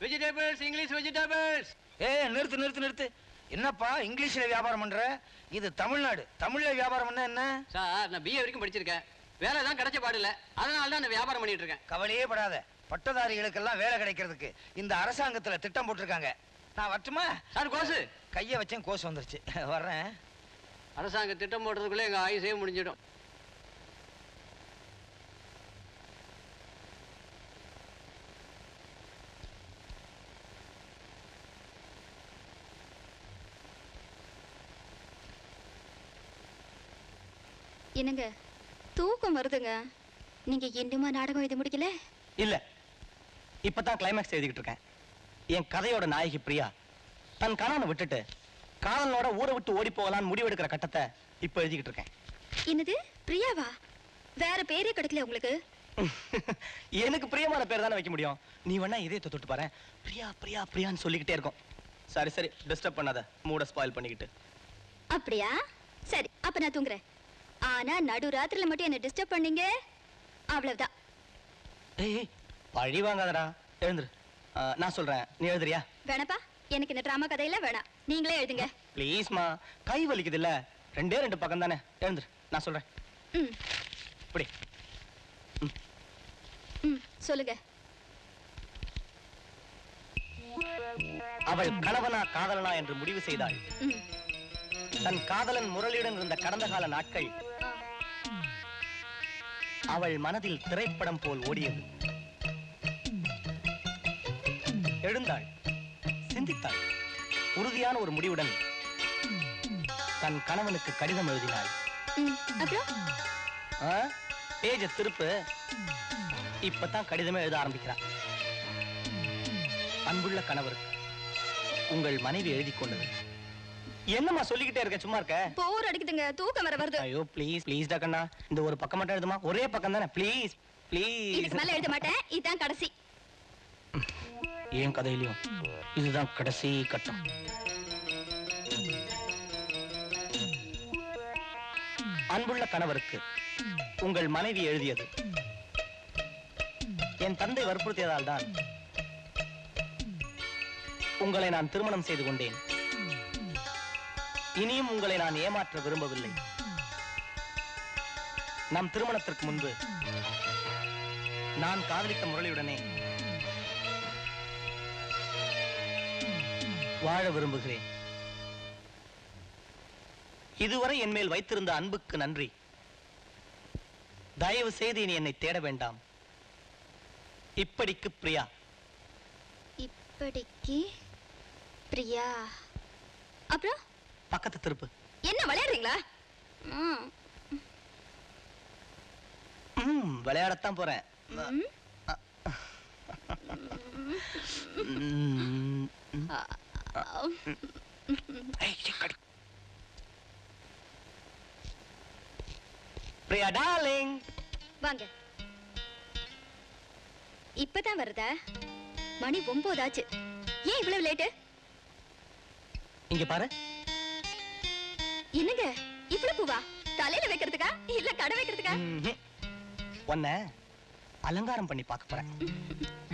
Vegetables English vegetables. ஏய் நிறுத்து நிறுத்து நிறுத்து. என்னப்பா இங்கிலீஷ்ல வியாபாரம் பண்ற? இது தமிழ்நாடு. தமிழ்ல வியாபாரம் பண்ண என்ன? சார் நான் பிஏ வரைக்கும் படிச்சிருக்கேன். வேலை தான் கிடைச்ச பாடு இல்ல. அதனால தான் நான் வியாபாரம் பண்ணிட்டு இருக்கேன். கவலையே படாத. பட்டதாரிகளுக்கெல்லாம் வேலை கிடைக்கிறதுக்கு இந்த அரசாங்கத்துல திட்டம் போட்டிருக்காங்க. நான் வரட்டுமா? சார் கோசு. கையை வச்சேன் கோசு வந்துருச்சு. வர்றேன். அரசாங்க திட்டம் போடுறதுக்குள்ள எங்க ஆயுசே முடிஞ்சிடும். என்னங்க தூக்கம் வருதுங்க. நீங்க இன்னுமா நாடகம் எழுதி முடிக்கல? இல்ல, இப்பதான் கிளைமேக்ஸ் எழுதிக்கிட்டு இருக்கேன். என் கதையோட நாயகி பிரியா தன் கணவனை விட்டுட்டு காதலனோட ஊரை விட்டு ஓடி போகலான்னு முடிவெடுக்கிற கட்டத்தை இப்ப எழுதிக்கிட்டு இருக்கேன். என்னது பிரியாவா? வேற பேரே கிடைக்கல உங்களுக்கு? எனக்கு பிரியமான பேர் தானே வைக்க முடியும். நீ வேணா இதயத்தை தொட்டு பாரு. பிரியா பிரியா பிரியான்னு சொல்லிக்கிட்டே இருக்கும். சரி சரி, டிஸ்டர்ப் பண்ணாத, மூட ஸ்பாயில் பண்ணிக்கிட்டு. அப்படியா? சரி, அப்ப நான் தூங்குறேன். ஆனா நடு ராத்திரில மட்டும் என்ன டிஸ்டர்ப் பண்ணீங்க, அவ்வளவுதான். ஏய் பழி வாங்காதடா, எழுந்துரு. நான் சொல்றேன், நீ எழுதுறியா? வேணப்பா, எனக்கு இந்த டிராமா கதையெல்லாம் வேணாம். நீங்களே எழுதுங்க ப்ளீஸ்மா. கை வலிக்குது இல்ல, ரெண்டே ரெண்டு பக்கம் தானே. எழுந்துரு, நான் சொல்றேன். இப்படி சொல்லுங்க. அவள் கணவனா காதலனா என்று முடிவு செய்தாள். தன் காதலன் முரளியுடன் இருந்த கடந்த கால நாட்கள் அவள் மனதில் திரைப்படம் போல் ஓடியது. எழுந்தாள், சிந்தித்தாள். உறுதியான ஒரு முடிவுடன் தன் கணவனுக்கு கடிதம் எழுதினாள். பேஜ திருப்பு. இப்பதான் கடிதமே எழுத ஆரம்பிக்கிறார். அன்புள்ள கணவருக்கு உங்கள் மனைவி எழுதி கொண்டது. என்னம்மா சொல்லிக்கிட்டே இருக்க, சும்மா இருக்க? போர் அடிக்குதுங்க, தூக்கம் வர வருது. ஐயோ ப்ளீஸ் ப்ளீஸ் டக்கண்ணா, இந்த ஒரு பக்கம் மட்டும் எழுதுமா. ஒரே பக்கம் தானே, ப்ளீஸ் ப்ளீஸ். இதுக்கு மேல எழுத மாட்டேன், இதுதான் கடைசி. ஏன் கதையிலையும் இதுதான் கடைசி கட்டம். அன்புள்ள கணவருக்கு உங்கள் மனைவி எழுதியது. என் தந்தை வற்புறுத்தியதால் தான் உங்களை நான் திருமணம் செய்து கொண்டேன். இனியும் உங்களை நான் ஏமாற்ற விரும்பவில்லை. நம் திருமணத்திற்கு முன்பு நான் காதலித்த முரளியுடனே வாழ விரும்புகிறேன். இதுவரை என் மேல் வைத்திருந்த அன்புக்கு நன்றி. தயவு செய்து இனி என்னை தேட வேண்டாம். இப்படிக்கு பிரியா. இப்படிக்கு பிரியா. அப்புறம் பக்கத்து திருப்பு. என்ன விளையாடுறீங்களா? விளையாடத்தான் போறேன். பிரியா டார்லிங், வாங்க. இப்பதான் வருதா? மணி 9 ஆச்சு. ஏன் இவ்வளவு லேட்டு? இங்க பாரு. என்னங்க இவ்வளவு பூவா? தலையில வைக்கிறதுக்கா இல்ல கடை வைக்கிறதுக்கா? உன்னை அலங்காரம் பண்ணி பார்க்க போறேன்.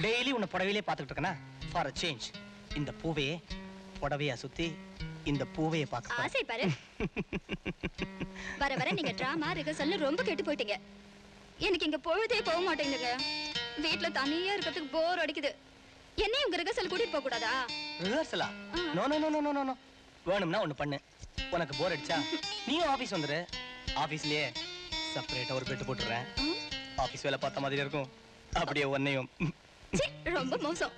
டெய்லி உன்னை புடவையிலே பார்த்துட்டு இருக்கேனா, ஃபார் அ சேஞ்ச் இந்த பூவையே புடவையா சுத்தி இந்த பூவையை பார்க்க ஆசை பாரு. வர வர நீங்க டிராமா ரிஹர்சல் ரொம்ப கெட்டு போயிட்டீங்க. எனக்கு இங்க பொழுதே போக மாட்டேங்குதுங்க. வீட்டுல தனியா இருக்கிறதுக்கு போர் அடிக்குது. என்னையும் உங்க ரிஹர்சல் கூட்டிட்டு போக கூடாதா? ரிஹர்சலா? No no no no no. வேணும்னா ஒண்ணு பண்ணு. உனக்கு போர் அடிச்சா நீயும் ஆபீஸ் வந்துரு. ஆபீஸ்லயே செப்பரேட்டா ஒரு பெட் போட்டுறேன். ஆபீஸ் வேலை பார்த்த மாதிரி இருக்கும். அப்படியே உன்னையும். ரொம்ப மோசம்.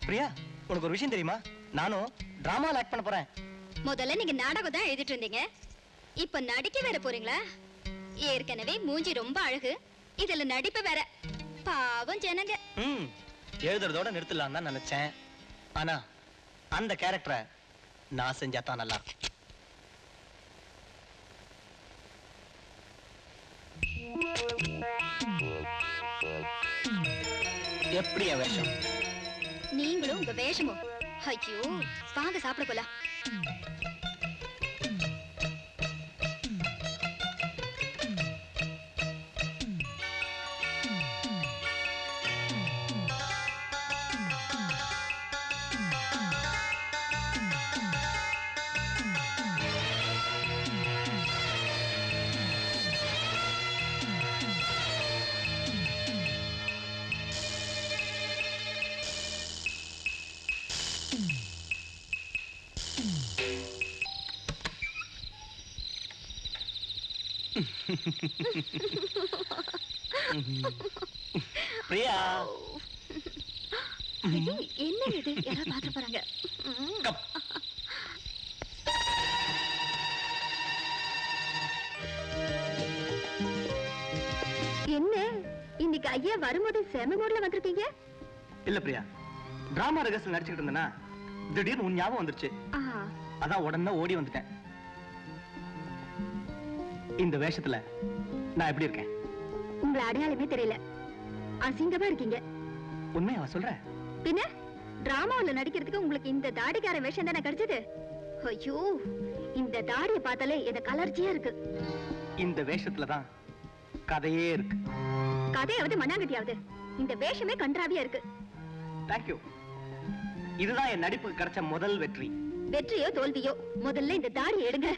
பிரியா, உனக்கு ஒரு விஷயம் தெரியுமா? நானும் டிராமால ஆக்ட் பண்ண போறேன். முதல்ல நீங்க நாடகம் தான் எழுதிட்டு இருந்தீங்க, இப்ப நடிக்க வேற போறீங்களா? ஏற்கனவே மூஞ்சி ரொம்ப அழகு, இதுல நடிப்பு வேற. பாவம் ஜனங்க. எழுதுறதோட நிறுத்தலாம் தான் நினைச்சேன். ஆனா அந்த கேரக்டரை நான் செஞ்சா தான் நல்லா இருக்கும். எப்படி என் வேஷம்? நீங்களும் உங்க வேஷமும். ஐயோ, வாங்க சாப்பிட போலாம். பிரியா ஐயோ, என்ன இது யாராவது பாத்துட்டு போறாங்க. கம். என்ன இன்னைக்கு ஐயா வரும்போது செம மூட்ல வந்திருக்கீங்க? இல்ல பிரியா, டிராமா ரிஹர்சல் நடிச்சுக்கிட்டு இருந்தேன்னா திடீர்னு உன் ஞாபகம் வந்துருச்சு. அதான் உடனே ஓடி வந்துட்டேன். இந்த வேஷத்துல நான் எப்படி இருக்கேன்? உங்களை அடையாளமே தெரியல, அசிங்கமா இருக்கீங்க. உண்மையா சொல்ற? பின்ன டிராமாவுல நடிக்கிறதுக்கு உங்களுக்கு இந்த தாடிக்கார வேஷம் தானே கிடைச்சது? ஐயோ, இந்த தாடியை பார்த்தாலே எனக்கு அலர்ஜியா இருக்கு. இந்த வேஷத்துலதான் கதையே இருக்கு. கதையாவது மண்ணாங்கட்டியாவது, இந்த வேஷமே கன்றாவியா இருக்கு. தேங்க்யூ. இதுதான் என் நடிப்புக்கு கிடைச்ச முதல் வெற்றி. வெற்றியோ தோல்வியோ, முதல்ல இந்த தாடியை எடுங்க.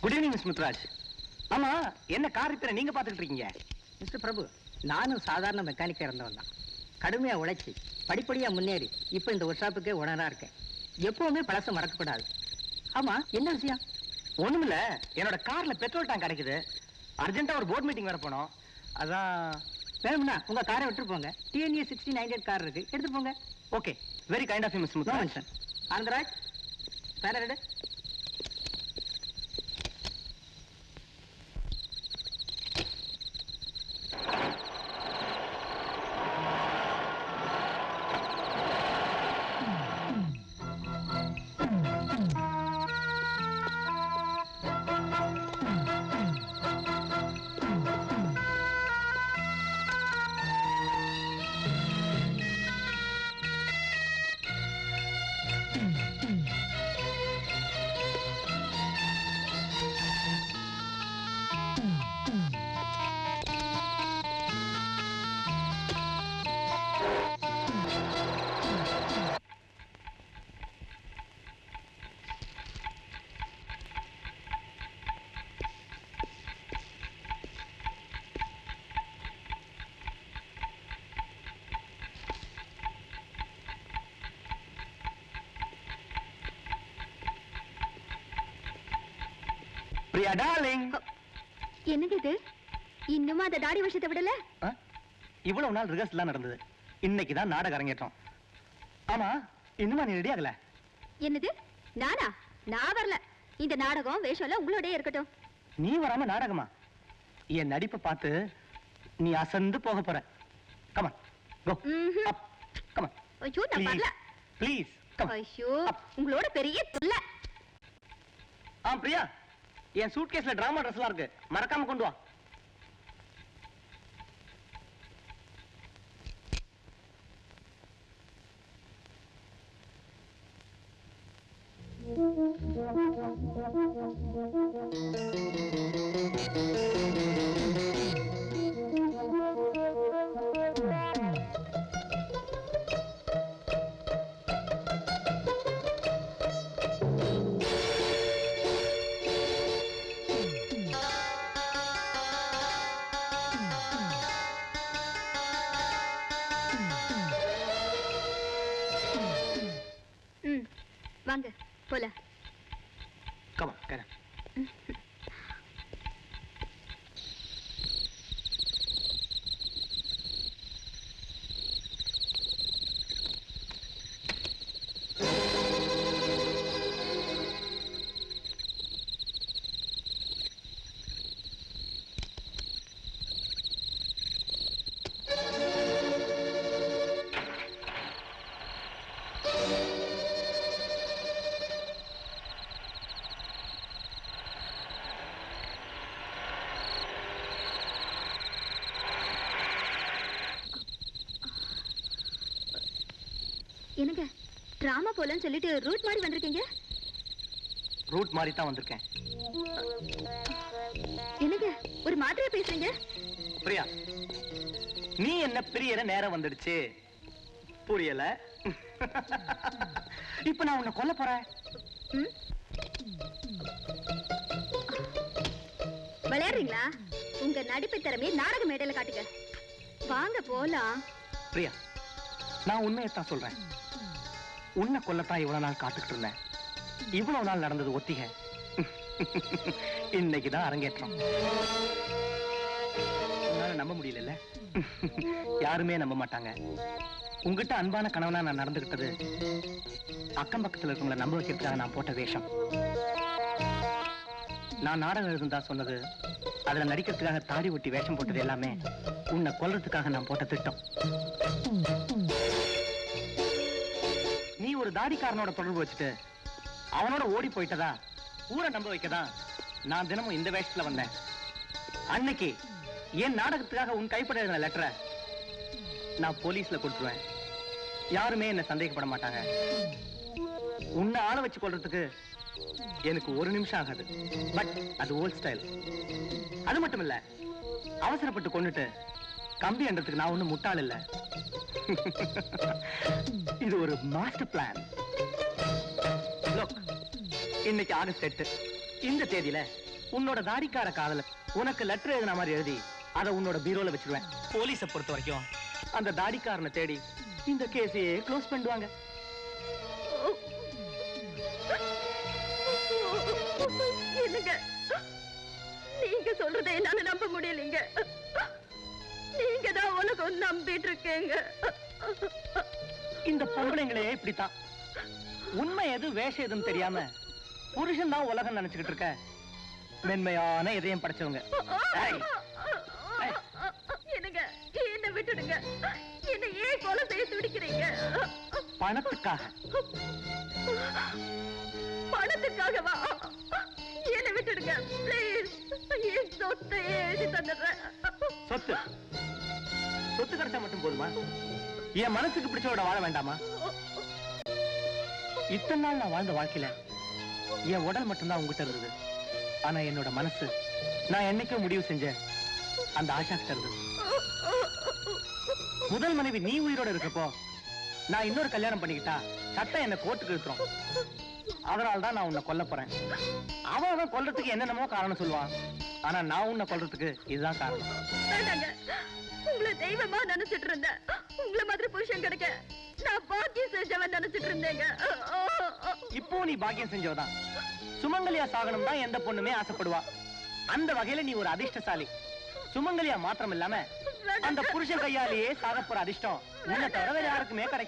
Good evening miss Muthuraj. ஆமா, என்ன கார் ரிப்பேர் நீங்க பாத்துக்கிட்டு இருக்கீங்க? மிஸ்டர் பிரபு, நானும் சாதாரண மெக்கானிக்கா இருந்தவன் தான். கடுமையா உழைச்சி படிப்படியா முன்னேறி இப்ப இந்த ஒர்க் ஷாப்புக்கே ஓனரா இருக்கேன். எப்பவுமே பழச மறக்கக்கூடாது. ஆமா, என்ன விஷயம்? ஒண்ணுமில்ல, என்னோட கார்ல பெட்ரோல் டேங்க் கிடைக்குது. அர்ஜென்ட்டா ஒரு போர்ட் மீட்டிங் வர போனோம். அதான் வேணும்னா உங்க காரை விட்டு போங்க. TNA 6098 கார் இருக்கு, எடுத்து போங்க. Okay, very kind of you miss Muthuraj. Anandraj, banner எடு. பிரியா டார்லிங். என்னது இது? இன்னுமா அந்த தாடி விஷயத்தை விடல? இவ்வளவு நாள் ரிஹர்சல் நடந்தது, இன்னைக்கு தான் நாடகம் அரங்கேற்றம். ஆமா, இன்னுமா நீ ரெடி ஆகல? என்னது நானா? நான் வரல. இந்த நாடகம் வேஷம்ல உங்களோடயே இருக்கட்டும். நீ வராம நாடகமா? என் நடிப்பை பார்த்து நீ அசந்து போக போற. கமா கோ அப். கமா. ஐயோ, நான் வரல. Please come. ஐயோ, உங்களோட பெரிய தொல்லை. பிரியா, என் சூட்கேஸ்ல டிராமா ட்ரெஸ் எல்லாம் இருக்கு, மறக்காம கொண்டு வா. வாங்க போலாம். Come on, get up. என்னங்க டிராமா போலன்னு சொல்லிட்டு ரூட் மாதிரி வந்திருக்கீங்க? ரூட் மாதிரி தான் வந்திருக்கேன். என்னங்க ஒரு மாதிரியா பேசுறீங்க? பிரியா, நீ என்ன பிரியற நேரம் வந்துடுச்சு. புரியல? இப்ப நான் உன்னை கொல்ல போறேன். ம்? விளையாடுறீங்களா? உங்க நடிப்பு திறமையை நாடக மேடையில காட்டுங்க. வாங்க போலாம். பிரியா, நான் உண்மையத்தான் சொல்றேன். உன்னை கொல்லத்தான் இவ்வளவு நாள் காத்துக்கிட்டு இருந்தேன். இவ்வளவு நாள் நடந்தது ஒத்திகை. இன்னைக்குதான் அரங்கேற்றம். உன்னால நம்ப முடியல. யாருமே நம்ப மாட்டாங்க. உங்ககிட்ட அன்பான கணவனா நான் நடந்துகிட்டது அக்கம் பக்கத்துல இருக்கவங்களை நம்ப வைக்கிறதுக்காக நான் போட்ட வேஷம். நான் நாடகம் எழுதுந்தா சொன்னது, அதுல நடிக்கிறதுக்காக தாடி ஒட்டி வேஷம் போட்டது எல்லாமே உன்னை கொல்றதுக்காக நான் போட்ட திட்டம். நீ ஒரு தாடிக்காரனோட தொடர்பு வச்சுட்டு அவனோட ஓடி போயிட்டதா ஊரை நம்ப வைக்கதான் நான் தினமும் இந்த வேஷத்துல வந்தேன். அன்னைக்கு என் நாடகத்துக்காக உன் கைப்பட எழுதின லெட்டரை நான் போலீஸ்ல கொடுத்துருவேன். யாருமே என்ன சந்தேகப்பட மாட்டாங்க. உன்னை ஆள வச்சு கொள்றதுக்கு எனக்கு ஒரு நிமிஷம் ஆகாது. பட் அது ஓல்ட் ஸ்டைல். அது மட்டும் இல்ல, அவசரப்பட்டு கொண்டுட்டு கம்பி என்றதுக்கு நான் ஒண்ணும் முட்டாள் இல்ல. இது ஒரு மாஸ்டர் பிளான். இன்னைக்கு ஆகஸ்ட் 8. இந்த தேதியில உன்னோட தாடிக்கார காதல உனக்கு லெட்டர் எழுதின மாதிரி எழுதி அதை உன்னோட பீரோல வச்சிருவேன். போலீஸை பொறுத்த வரைக்கும் அந்த தாடிக்காரனை தேடி இந்த கேஸையே க்ளோஸ் பண்ணுவாங்க. என்னங்க, நீங்க சொல்றதை என்னால நம்ப முடியலீங்க. நீங்க தான் உலகம் நம்பிட்டு இருக்கீங்க. இந்த பொம்பளைங்களே இப்படித்தான். உண்மை எது வேஷம் எதுன்னு தெரியாம புருஷன் தான் உலகம் நினைச்சுக்கிட்டு இருக்க மென்மையான இதயம் படைச்சவங்க. என்னங்க, என்ன விட்டுடுங்க. என்ன ஏன் கொலை செய்ய துடிக்கிறீங்க? பணத்துக்காக. பணத்துக்காகவா? என்ன விட்டுடுங்க ப்ளீஸ். என் சொத்தை எழுதி தந்துடுறேன். சொத்து சொத்து கிடைச்சா மட்டும் போதுமா? என் மனசுக்கு பிடிச்சவோட வாழ வேண்டாமா? இத்தனை நாள் நான் வாழ்ந்த வாழ்க்கையில என் உடல் மட்டும்தான் உங்ககிட்ட இருந்தது. ஆனா என்னோட மனசு, நான் என்னைக்கும் முடிவு செஞ்சேன், அந்த ஆஷா கிட்ட இருந்தது. முதல் மனைவி நீ உயிரோட இருக்கப்போ நான் இன்னொரு கல்யாணம் பண்ணிக்கிட்டா சட்டம் என்ன கோர்ட்டுக்கு இழுத்துரும். அதனால்தான் நான் உன்னை கொல்ல போறேன். அவன் கொல்றதுக்கு என்னென்னமோ காரணம் சொல்லுவான். ஆனா நான் உன்னை கொல்றதுக்கு இதுதான் காரணம். வேண்டாங்க, உங்களை தெய்வமா நினைச்சிட்டு இருந்தேன். உங்களை மாதிரி புருஷன் கிடைக்க நான் பாக்கியம் செஞ்சவன் நினைச்சிட்டு இருந்தேங்க. இப்போ நீ பாக்கியம் செஞ்சவதான். சுமங்கலியா சாகனம் தான் எந்த பொண்ணுமே ஆசைப்படுவா. அந்த வகையில நீ ஒரு அதிர்ஷ்டசாலி. சுமங்கலியா மாத்திரம் இல்லாம அந்த புருஷன் கையாலேயே சாக போற அதிர்ஷ்டம் உன்னை தவிர வேற யாருக்குமே கிடைக்கும்.